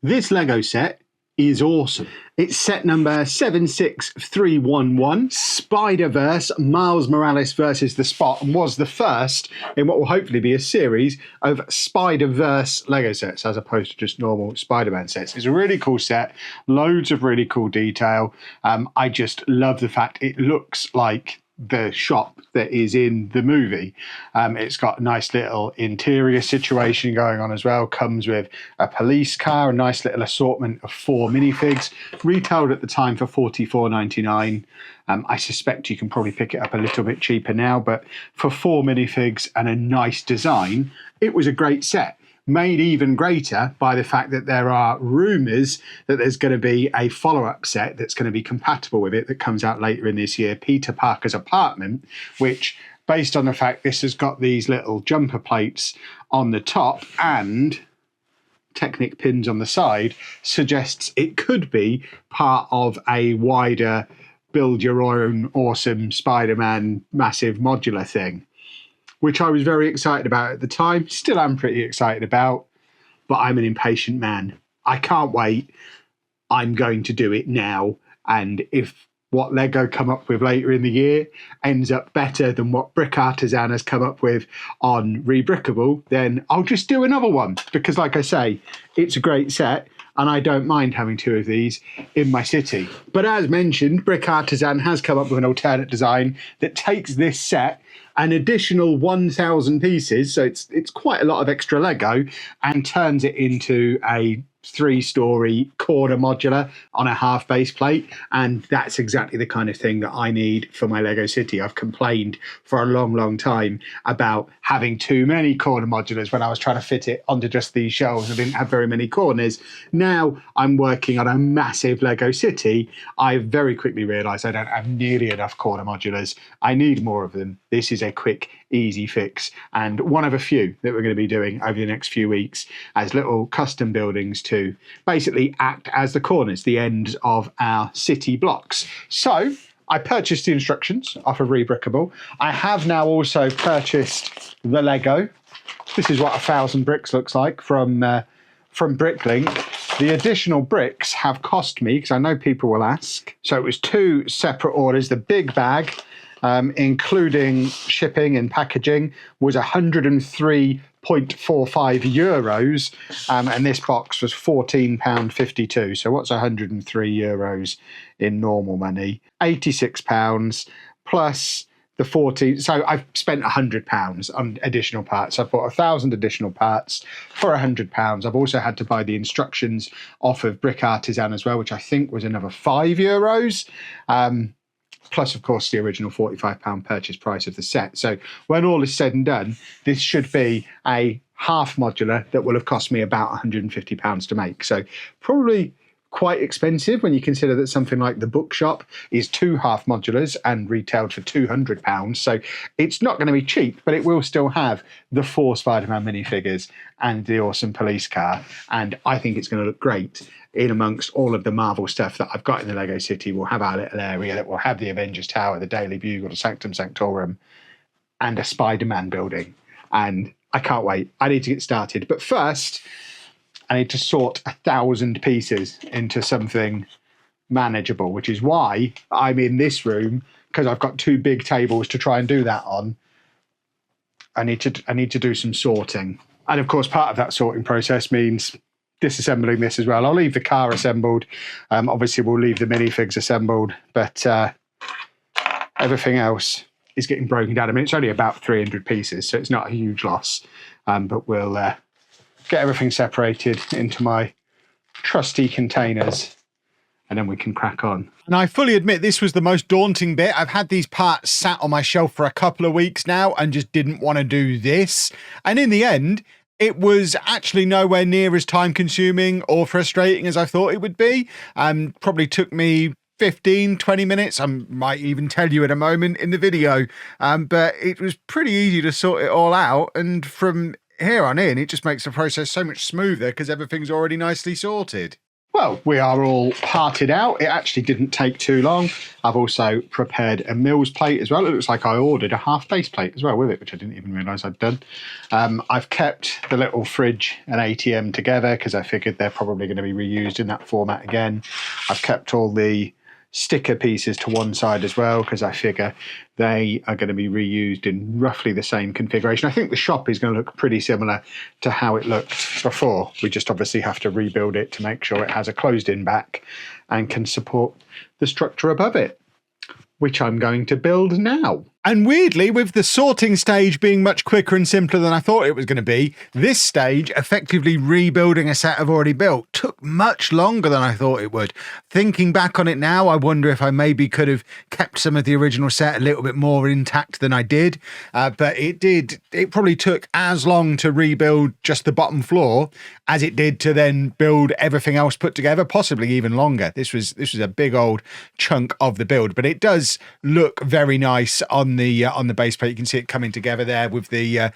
This Lego set is awesome. It's set number 76311, Spider-Verse, Miles Morales versus the Spot, and was the first in what will hopefully be a series of Spider-Verse Lego sets as opposed to just normal Spider-Man sets. It's a really cool set, loads of really cool detail. I just love the fact it looks like the shop that is in the movie. It's got a nice little interior situation going on as well. Comes with a police car, a nice little assortment of 4 minifigs, retailed at the time for $44.99. I suspect you can probably pick it up a little bit cheaper now, but for 4 minifigs and a nice design, it was a great set. Made even greater by the fact that there are rumours that there's going to be a follow-up set that's going to be compatible with it that comes out later in this year, Peter Parker's Apartment, which, based on the fact this has got these little jumper plates on the top and Technic pins on the side, suggests it could be part of a wider build your own awesome Spider-Man massive modular thing, which I was very excited about at the time. Still am pretty excited about, but I'm an impatient man. I can't wait. I'm going to do it now. And if what Lego come up with later in the year ends up better than what Brick Artisan has come up with on Rebrickable, then I'll just do another one. Because like I say, it's a great set and I don't mind having 2 of these in my city. But as mentioned, Brick Artisan has come up with an alternate design that takes this set an additional 1,000 pieces, so it's quite a lot of extra Lego, and turns it into a 3-story corner modular on a half base plate, and that's exactly the kind of thing that I need for my Lego city. I've complained for a long time about having too many corner modulars when I was trying to fit it onto just these shelves. I didn't have very many corners. Now I'm working on a massive Lego city. I very quickly realised I don't have nearly enough corner modulars. I need more of them. This is a quick, easy fix, and one of a few that we're going to be doing over the next few weeks as little custom buildings to basically act as the corners, the ends of our city blocks. So I purchased the instructions off of Rebrickable. I have now also purchased the Lego. This is what 1,000 bricks looks like from Bricklink. The additional bricks have cost me, because I know people will ask. So it was 2 separate orders. The big bag, including shipping and packaging, was 103.45 euros, and this box was £14.52. So what's 103 euros in normal money? £86 plus the 14. So I've spent £100 on additional parts. I've bought 1,000 additional parts for £100. I've also had to buy the instructions off of Brick Artisan as well, which I think was another €5. Plus, of course, the original £45 purchase price of the set. So when all is said and done, this should be a half modular that will have cost me about £150 to make. So probably quite expensive when you consider that something like the bookshop is 2 half modulars and retailed for £200. So it's not going to be cheap, but it will still have the 4 Spider-Man minifigures and the awesome police car. And I think it's going to look great in amongst all of the Marvel stuff that I've got in the Lego City. We'll have our little area that will have the Avengers Tower, the Daily Bugle, the Sanctum Sanctorum, and a Spider-Man building. And I can't wait. I need to get started. But first, I need to sort 1,000 pieces into something manageable, which is why I'm in this room, because I've got 2 big tables to try and do that on. I need to do some sorting. And of course, part of that sorting process means disassembling this as well. I'll leave the car assembled. Obviously, we'll leave the minifigs assembled, but everything else is getting broken down. I mean, it's only about 300 pieces, so it's not a huge loss. But we'll get everything separated into my trusty containers, and then we can crack on. And I fully admit this was the most daunting bit. I've had these parts sat on my shelf for a couple of weeks now and just didn't want to do this. And in the end, it was actually nowhere near as time consuming or frustrating as I thought it would be. Probably took me 15, 20 minutes. I might even tell you in a moment in the video. But it was pretty easy to sort it all out. And from here on in, it just makes the process so much smoother because everything's already nicely sorted. Well, we are all parted out. It actually didn't take too long. I've also prepared a Mills plate as well. It looks like I ordered a half base plate as well with it, which I didn't even realise I'd done. I've kept the little fridge and ATM together because I figured they're probably going to be reused in that format again. I've kept all the sticker pieces to one side as well because I figure they are going to be reused in roughly the same configuration. I think the shop is going to look pretty similar to how it looked before. We just obviously have to rebuild it to make sure it has a closed-in back and can support the structure above it, which I'm going to build now. And weirdly, with the sorting stage being much quicker and simpler than I thought it was going to be, this stage, effectively rebuilding a set I've already built, took much longer than I thought it would. Thinking back on it now, I wonder if I maybe could have kept some of the original set a little bit more intact than I did. But it probably took as long to rebuild just the bottom floor as it did to then build everything else put together, possibly even longer. This was a big old chunk of the build, but it does look very nice on the base plate. You can see it coming together there with the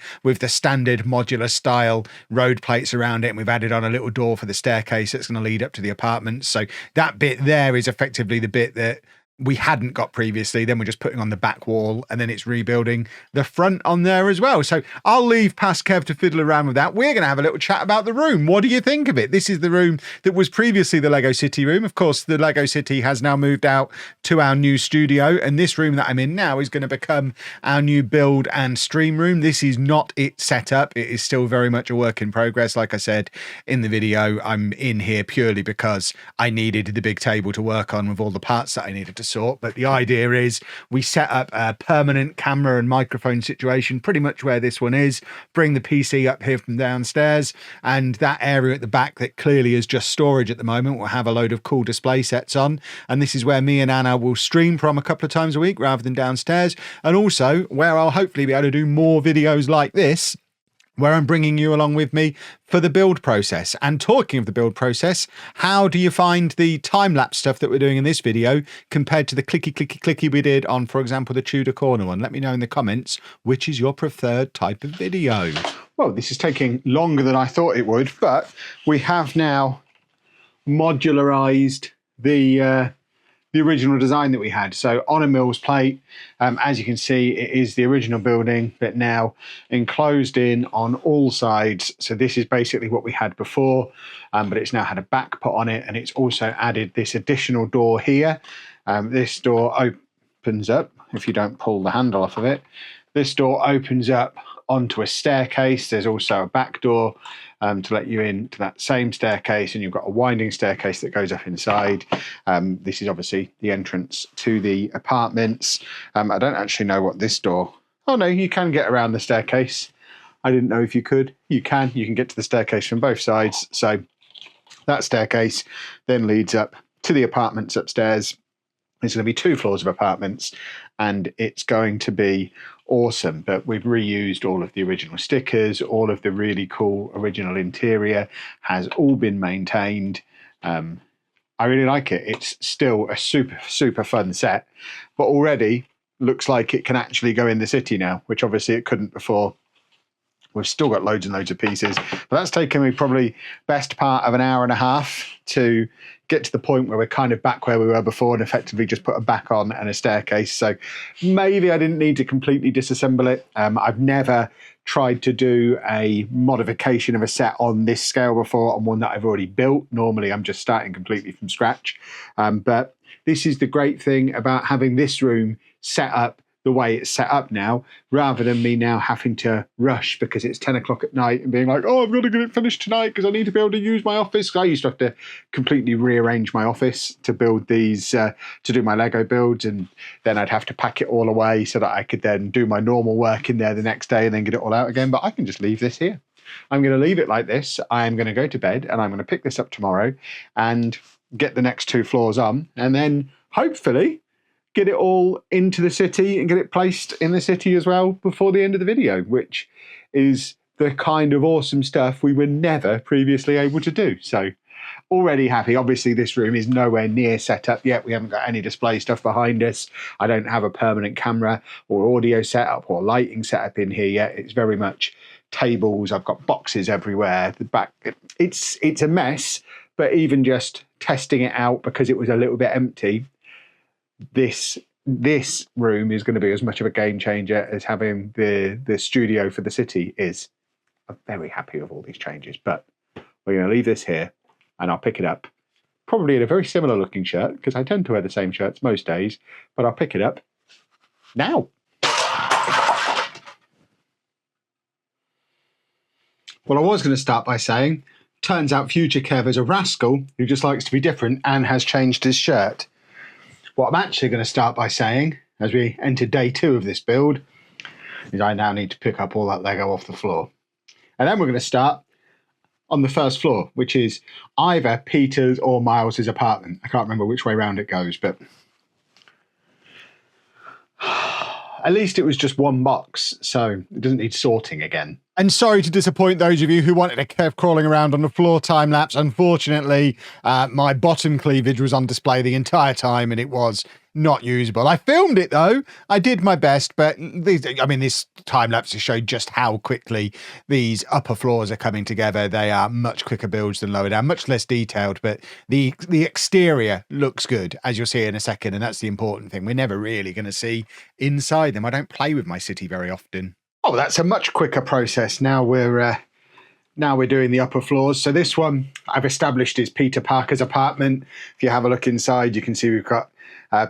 standard modular style road plates around it, and we've added on a little door for the staircase that's going to lead up to the apartments. So that bit there is effectively the bit that we hadn't got previously. Then we're just putting on the back wall, and then it's rebuilding the front on there as well. So I'll leave past Kev to fiddle around with that. We're going to have a little chat about the room. What do you think of it? This is the room that was previously the Lego City room. Of course, the Lego City has now moved out to our new studio, and this room that I'm in now is going to become our new build and stream room. This is not its setup. It is still very much a work in progress. Like I said in the video, I'm in here purely because I needed the big table to work on with all the parts that I needed to sort. But the idea is we set up a permanent camera and microphone situation pretty much where this one is, bring the PC up here from downstairs, and that area at the back that clearly is just storage at the moment will have a load of cool display sets on, and this is where me and Anna will stream from a couple of times a week rather than downstairs, and also where I'll hopefully be able to do more videos like this where I'm bringing you along with me for the build process. And talking of the build process, how do you find the time-lapse stuff that we're doing in this video compared to the clicky we did on, for example, the Tudor Corner one? Let me know in the comments which is your preferred type of video. Well, this is taking longer than I thought it would, but we have now modularized the original design that we had. So on a Mills plate, as you can see, it is the original building, but now enclosed in on all sides. So this is basically what we had before, but it's now had a back put on it, and it's also added this additional door here. This door opens up, if you don't pull the handle off of it. This door opens up onto a staircase. There's also a back door to let you into that same staircase, and you've got a winding staircase that goes up inside. This is obviously the entrance to the apartments. I don't actually know what this door... Oh no, you can get around the staircase. I didn't know if you could. You can get to the staircase from both sides. So that staircase then leads up to the apartments upstairs. There's going to be 2 floors of apartments, and it's going to be awesome. But we've reused all of the original stickers, all of the really cool original interior has all been maintained. I really like it. It's still a super fun set, but already looks like it can actually go in the city now, which obviously it couldn't before. We've still got loads and loads of pieces, but that's taken me probably best part of an hour and a half to get to the point where we're kind of back where we were before and effectively just put a back on and a staircase. So maybe I didn't need to completely disassemble it. I've never tried to do a modification of a set on this scale before on one that I've already built. Normally I'm just starting completely from scratch. But this is the great thing about having this room set up the way it's set up now, rather than me now having to rush because it's 10 o'clock at night and being like, oh, I've got to get it finished tonight because I need to be able to use my office. I used to have to completely rearrange my office to build these, to do my Lego builds, and then I'd have to pack it all away so that I could then do my normal work in there the next day and then get it all out again. But I can just leave this here. I'm going to leave it like this. I'm going to go to bed and I'm going to pick this up tomorrow and get the next 2 floors on, and then hopefully get it all into the city and get it placed in the city as well before the end of the video, which is the kind of awesome stuff we were never previously able to do. So already happy. Obviously this room is nowhere near set up yet. We haven't got any display stuff behind us. I don't have a permanent camera or audio setup or lighting setup in here yet. It's very much tables. I've got boxes everywhere. The back, it's a mess, But even just testing it out because it was a little bit empty, this room is going to be as much of a game changer as having the studio for the city is. I'm very happy with all these changes, but we're going to leave this here and I'll pick it up probably in a very similar looking shirt because I tend to wear the same shirts most days, but I'll pick it up now. Well, I was going to start by saying, turns out future Kev is a rascal who just likes to be different and has changed his shirt. What I'm actually going to start by saying, as we enter day 2 of this build, is I now need to pick up all that Lego off the floor. And then we're going to start on the first floor, which is either Peter's or Miles's apartment. I can't remember which way round it goes, but at least it was just one box, so it doesn't need sorting again. And sorry to disappoint those of you who wanted a Kev crawling around on the floor time-lapse. Unfortunately, my bottom cleavage was on display the entire time and it was not usable. I filmed it though. I did my best, but this time-lapse has showed just how quickly these upper floors are coming together. They are much quicker builds than lower down, much less detailed, but the exterior looks good, as you'll see in a second, and that's the important thing. We're never really going to see inside them. I don't play with my city very often. Oh, that's a much quicker process. Now we're doing the upper floors. So this one I've established is Peter Parker's apartment. If you have a look inside, you can see we've got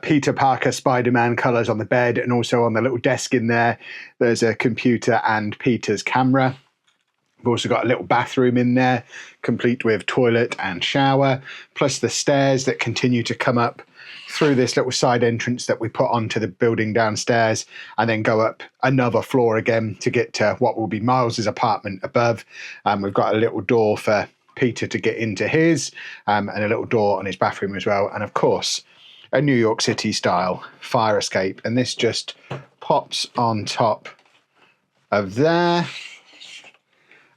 Peter Parker Spider-Man colours on the bed, and also on the little desk in there, there's a computer and Peter's camera. We've also got a little bathroom in there, complete with toilet and shower, plus the stairs that continue to come up through this little side entrance that we put onto the building downstairs, and then go up another floor again to get to what will be Miles's apartment above. We've got a little door for Peter to get into his, and a little door on his bathroom as well. And of course, a New York City style fire escape. And this just pops on top of there.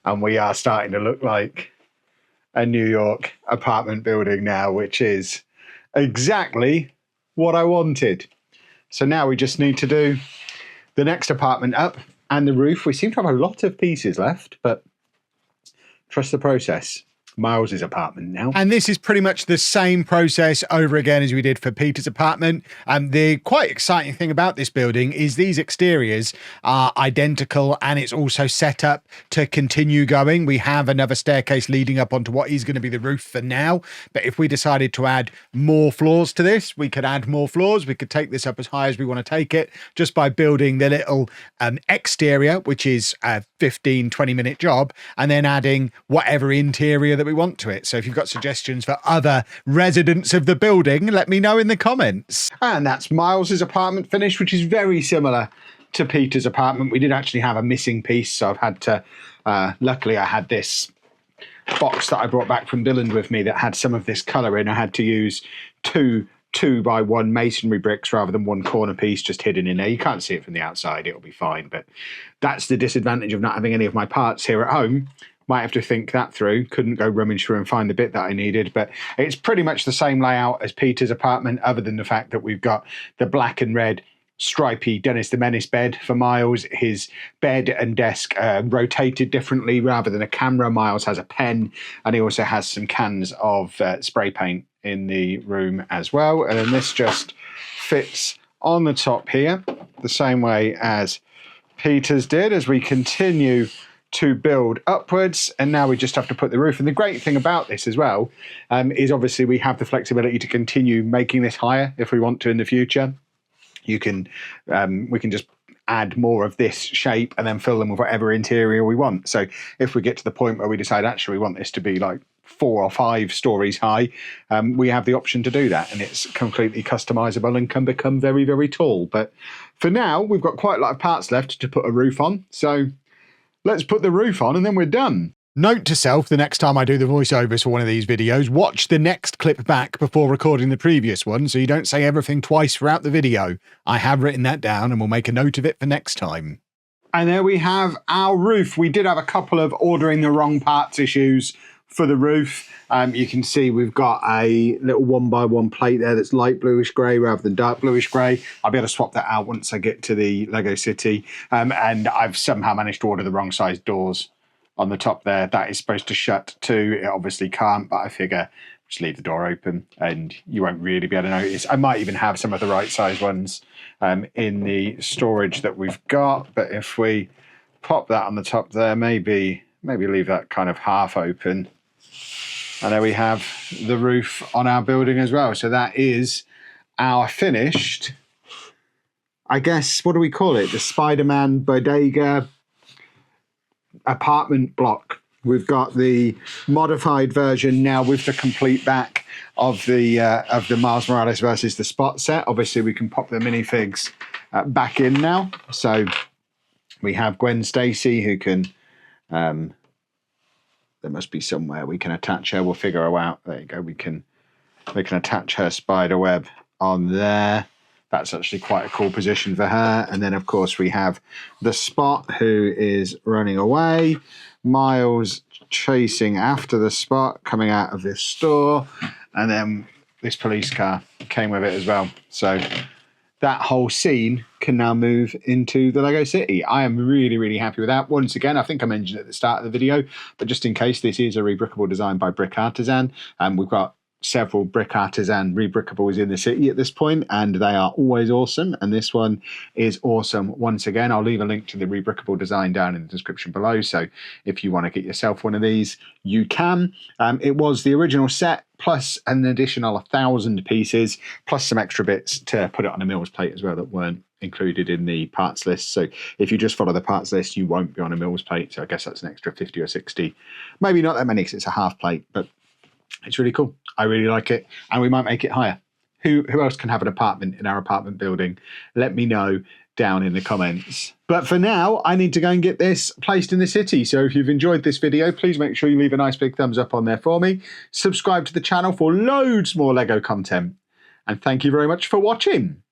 And we are starting to look like a New York apartment building now, which is exactly what I wanted. So now we just need to do the next apartment up and the roof. We seem to have a lot of pieces left, but trust the process. Miles's apartment now. And this is pretty much the same process over again as we did for Peter's apartment. And the quite exciting thing about this building is these exteriors are identical, and it's also set up to continue going. We have another staircase leading up onto what is going to be the roof for now. But if we decided to add more floors to this, we could add more floors. We could take this up as high as we want to take it just by building the little exterior, which is a 15-20 minute job, and then adding whatever interior that we want to it. So if you've got suggestions for other residents of the building, let me know in the comments. And that's Miles's apartment finished, which is very similar to Peter's apartment. We did actually have a missing piece, so I've had to luckily I had this box that I brought back from Billund with me that had some of this colour in. I had to use two 2x1 masonry bricks rather than one corner piece just hidden in there. You can't see it from the outside, it'll be fine, but that's the disadvantage of not having any of my parts here at home. Might have to think that through. Couldn't go rummage through and find the bit that I needed, but it's pretty much the same layout as Peter's apartment, other than the fact that we've got the black and red stripy Dennis the Menace bed for Miles. His bed and desk rotated differently rather than a camera. Miles has a pen, and he also has some cans of spray paint in the room as well. And then this just fits on the top here the same way as Peter's did as we continue to build upwards. And now we just have to put the roof. And the great thing about this as well is obviously we have the flexibility to continue making this higher if we want to in the future. You can we can just add more of this shape and then fill them with whatever interior we want. So if we get to the point where we decide actually we want this to be like 4 or 5 stories high, we have the option to do that, and it's completely customizable and can become very, very tall. But for now, we've got quite a lot of parts left to put a roof on. So let's put the roof on and then we're done. Note to self, the next time I do the voiceovers for one of these videos, watch the next clip back before recording the previous one so you don't say everything twice throughout the video. I have written that down and we'll make a note of it for next time. And there we have our roof. We did have a couple of ordering the wrong parts issues for the roof. You can see we've got a little 1x1 plate there that's light bluish grey rather than dark bluish grey. I'll be able to swap that out once I get to the Lego City. And I've somehow managed to order the wrong size doors on the top there, that is supposed to shut too. It obviously can't, but I figure just leave the door open and you won't really be able to notice. I might even have some of the right size ones in the storage that we've got, but if we pop that on the top there, maybe leave that kind of half open. And there we have the roof on our building as well. So that is our finished, I guess, what do we call it? The Spider-Man bodega apartment block. We've got the modified version now with the complete back of the Miles Morales versus the Spot set. Obviously, we can pop the minifigs back in now. So we have Gwen Stacy, who can... there must be somewhere we can attach her. We'll figure her out. There you go. We can attach her spider web on there. That's actually quite a cool position for her. And then, of course, we have the Spot, who is running away. Miles chasing after the Spot, coming out of this store. And then this police car came with it as well. So that whole scene can now move into the Lego City. I am really, really happy with that. Once again, I think I mentioned at the start of the video, but just in case, this is a Rebrickable design by Brick Artisan. We've got several Brick Artisan Rebrickables in the city at this point, and they are always awesome. And this one is awesome once again. I'll leave a link to the Rebrickable design down in the description below. So if you want to get yourself one of these, you can. It was the original set plus an additional 1,000 pieces, plus some extra bits to put it on a Mills plate as well that weren't included in the parts list. So if you just follow the parts list, you won't be on a Mills plate. So I guess that's an extra 50 or 60. Maybe not that many because it's a half plate, but it's really cool. I really like it, and we might make it higher. Who else can have an apartment in our apartment building? Let me know down in the comments. But for now, I need to go and get this placed in the city. So if you've enjoyed this video, please make sure you leave a nice big thumbs up on there for me. Subscribe to the channel for loads more Lego content. And thank you very much for watching.